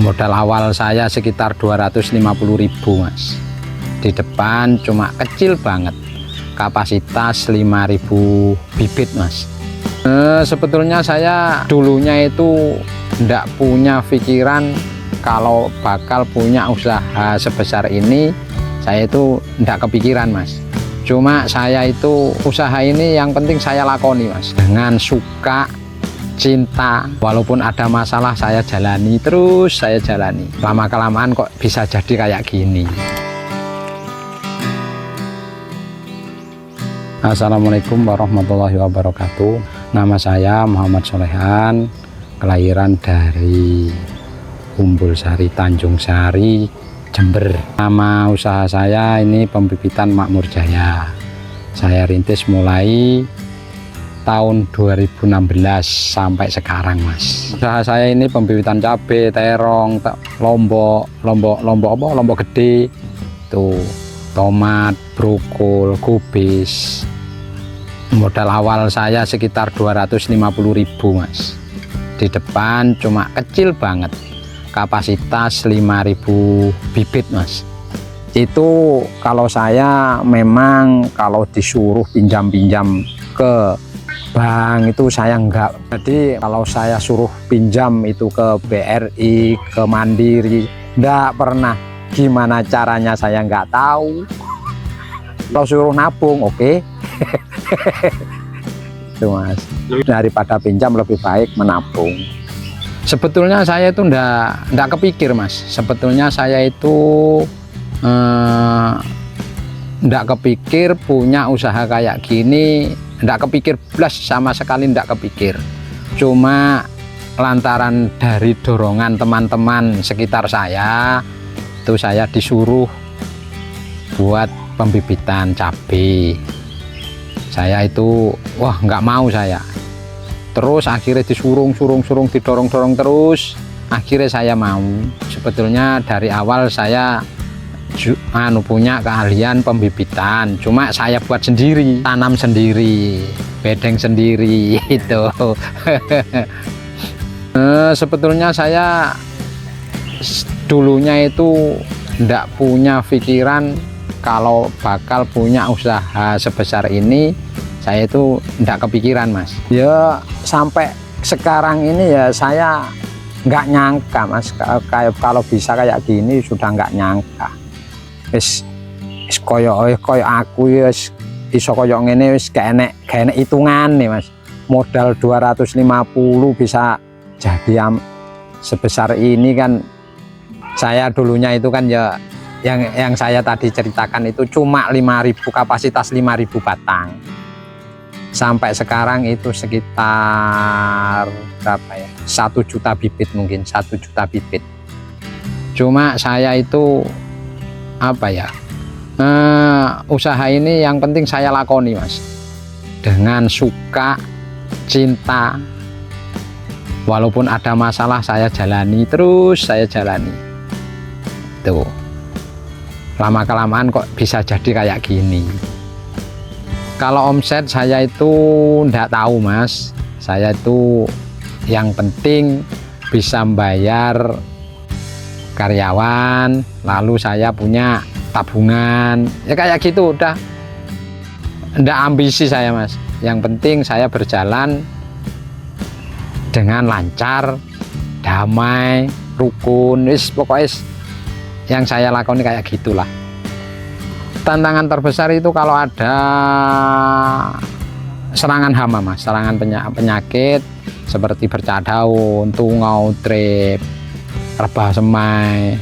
Modal awal saya sekitar 250.000 mas. Di depan cuma kecil banget, kapasitas 5.000 bibit mas. Sebetulnya saya dulunya itu tidak punya pikiran kalau bakal punya usaha sebesar ini. Saya itu tidak kepikiran mas. Cuma saya itu usaha ini yang penting saya lakoni mas, dengan suka, cinta. Walaupun ada masalah saya jalani terus, saya jalani. Lama kelamaan kok bisa jadi kayak gini. Assalamualaikum warahmatullahi wabarakatuh. Nama saya Muhammad Solehan, kelahiran dari Umbul Sari, Tanjung Sari, Jember. Nama usaha saya ini pembibitan Makmur Jaya. Saya rintis mulai tahun 2016 sampai sekarang mas. Usaha saya ini pembibitan cabai, terong, lombok gede, tuh tomat, brokol, kubis. Modal awal saya sekitar 250.000 mas. Di depan cuma kecil banget, kapasitas 5.000 bibit mas. Itu kalau saya memang kalau disuruh pinjam-pinjam ke bank itu saya enggak. Jadi kalau saya suruh pinjam itu ke BRI, ke Mandiri, enggak pernah. Gimana caranya saya enggak tahu. Kalau suruh nabung oke. Itu mas, daripada pinjam lebih baik menabung. Sebetulnya saya itu enggak kepikir mas. Sebetulnya saya itu enggak kepikir punya usaha kayak gini. Enggak kepikir plus, sama sekali enggak kepikir. Cuma lantaran dari dorongan teman-teman sekitar saya, itu saya disuruh buat pembibitan cabai. Saya itu wah nggak mau saya. Terus akhirnya disuruh didorong terus. Akhirnya saya mau. Sebetulnya dari awal saya punya keahlian pembibitan, cuma saya buat sendiri, tanam sendiri, bedeng sendiri itu. Sebetulnya saya dulunya itu tidak punya pikiran kalau bakal punya usaha sebesar ini. Saya itu tidak kepikiran mas. Ya sampai sekarang ini ya saya nggak nyangka mas, kayak kalau bisa kayak gini sudah nggak nyangka. Wis koyo aku ya iso koyo ngene wis gak enek hitungane mas. Modal 250 bisa jadi sebesar ini kan. Saya dulunya itu kan ya yang saya tadi ceritakan itu cuma 5.000, kapasitas 5.000 batang. Sampai sekarang itu sekitar berapa ya, 1 juta bibit, mungkin 1 juta bibit. Cuma saya itu apa ya, usaha ini yang penting saya lakoni mas, dengan suka, cinta. Walaupun ada masalah saya jalani terus, saya jalani. Tuh, lama kelamaan kok bisa jadi kayak gini. Kalau omset saya itu enggak tahu mas. Saya itu yang penting bisa membayar karyawan, lalu saya punya tabungan, ya kayak gitu udah. Enggak ambisi saya mas. Yang penting saya berjalan dengan lancar, damai, rukun, pokoknya yang saya lakoni kayak gitulah. Tantangan terbesar itu kalau ada serangan hama mas, serangan penyakit seperti bercak daun, tungau, trip, rebah semai.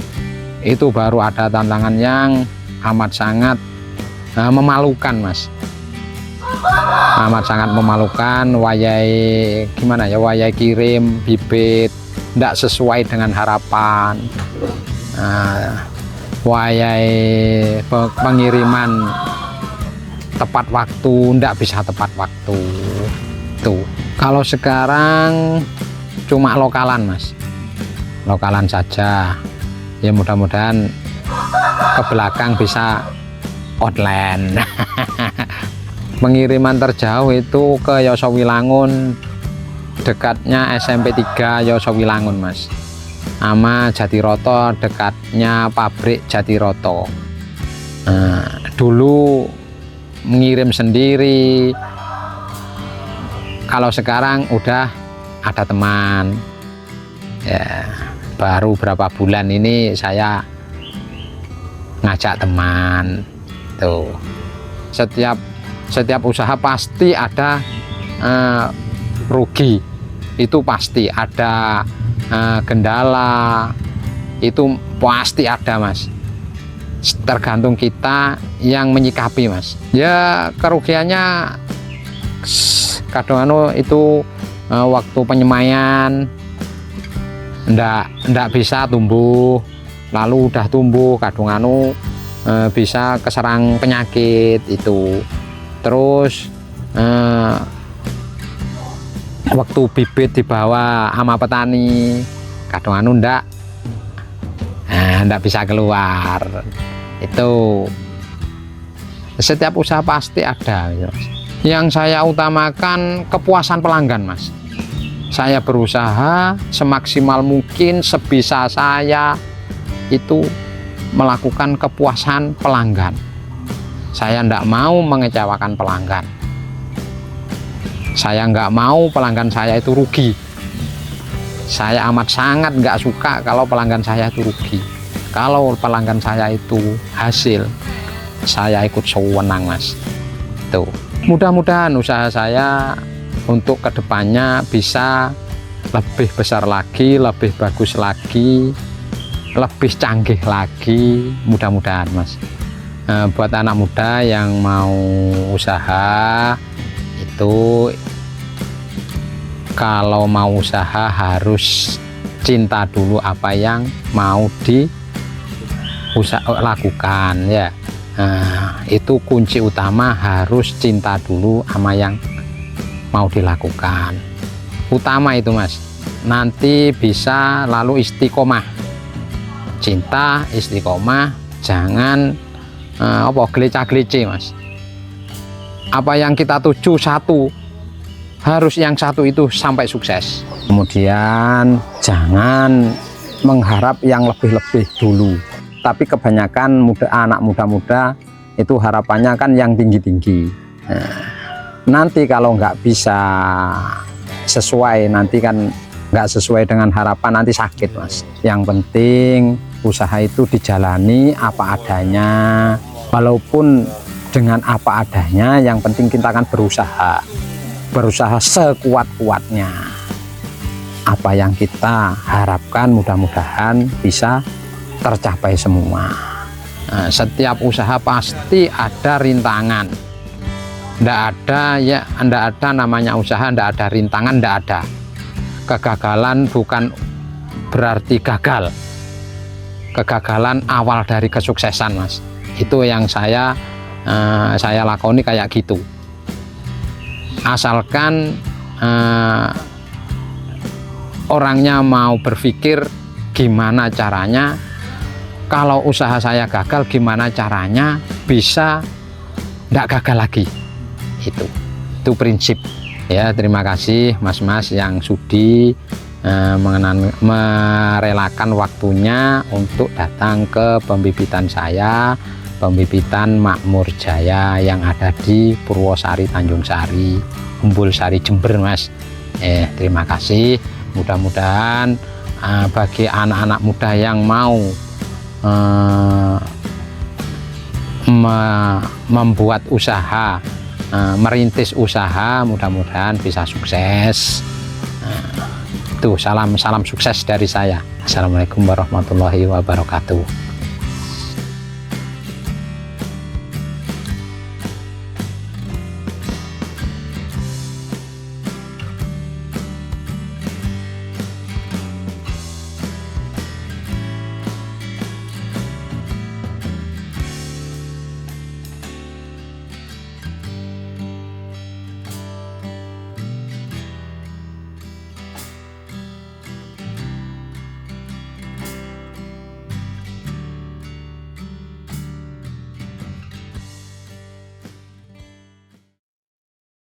Itu baru ada tantangan yang amat sangat memalukan mas. Amat sangat memalukan. Wayai gimana ya, wayai kirim bibit tidak sesuai dengan harapan. Wayai pengiriman tepat waktu tidak bisa tepat waktu. Tuh, kalau sekarang cuma lokalan mas, lokalan saja ya, mudah-mudahan ke belakang bisa online. Pengiriman terjauh itu ke Yosowilangun, dekatnya SMP 3 Yosowilangun mas. sama Jatiroto, dekatnya pabrik Jatiroto. Dulu mengirim sendiri, kalau sekarang udah ada teman ya. Baru berapa bulan ini saya ngajak teman tuh. Setiap usaha pasti ada rugi, itu pasti ada, kendala itu pasti ada Mas, tergantung kita yang menyikapi Mas. Ya kerugiannya kadang itu waktu penyemaian ndak bisa tumbuh, lalu udah tumbuh kadang bisa keserang penyakit itu. Terus waktu bibit dibawa sama petani kadang ndak bisa keluar. Itu setiap usaha pasti ada. Yang saya utamakan kepuasan pelanggan Mas. Saya berusaha semaksimal mungkin, sebisa saya itu melakukan kepuasan pelanggan. Saya ndak mau mengecewakan pelanggan. Saya nggak mau pelanggan saya itu rugi. Saya amat sangat nggak suka kalau pelanggan saya itu rugi. Kalau pelanggan saya itu hasil, saya ikut senang Mas. Tuh. Mudah-mudahan usaha saya untuk kedepannya bisa lebih besar lagi, lebih bagus lagi, lebih canggih lagi, mudah-mudahan Mas. Buat anak muda yang mau usaha itu, kalau mau usaha harus cinta dulu apa yang mau lakukan ya. Itu kunci utama, harus cinta dulu sama yang mau dilakukan. Utama itu Mas. Nanti bisa lalu istiqomah. Cinta, istiqomah, jangan gelicah-gelici Mas. Apa yang kita tuju satu, harus yang satu itu sampai sukses. Kemudian jangan mengharap yang lebih-lebih dulu. Tapi kebanyakan anak muda-muda itu harapannya kan yang tinggi-tinggi. Nanti kalau nggak bisa sesuai, nanti kan nggak sesuai dengan harapan, nanti sakit Mas. Yang penting usaha itu dijalani apa adanya, walaupun dengan apa adanya, yang penting kita akan berusaha sekuat-kuatnya. Apa yang kita harapkan mudah-mudahan bisa tercapai semua. Setiap usaha pasti ada rintangan. Ndak ada namanya usaha ndak ada rintangan, ndak ada. Kegagalan bukan berarti gagal. Kegagalan awal dari kesuksesan Mas. Itu yang saya lakoni kayak gitu. Asalkan orangnya mau berpikir gimana caranya, kalau usaha saya gagal gimana caranya bisa ndak gagal lagi. Itu prinsip ya. Terima kasih mas-mas yang sudi merelakan waktunya untuk datang ke pembibitan saya, pembibitan Makmur Jaya yang ada di Purwosari Tanjung Sari, Umbul Sari, Jember Mas. Terima kasih. Mudah-mudahan bagi anak-anak muda yang mau membuat usaha, merintis usaha, mudah-mudahan bisa sukses. Salam sukses dari saya. Assalamualaikum warahmatullahi wabarakatuh.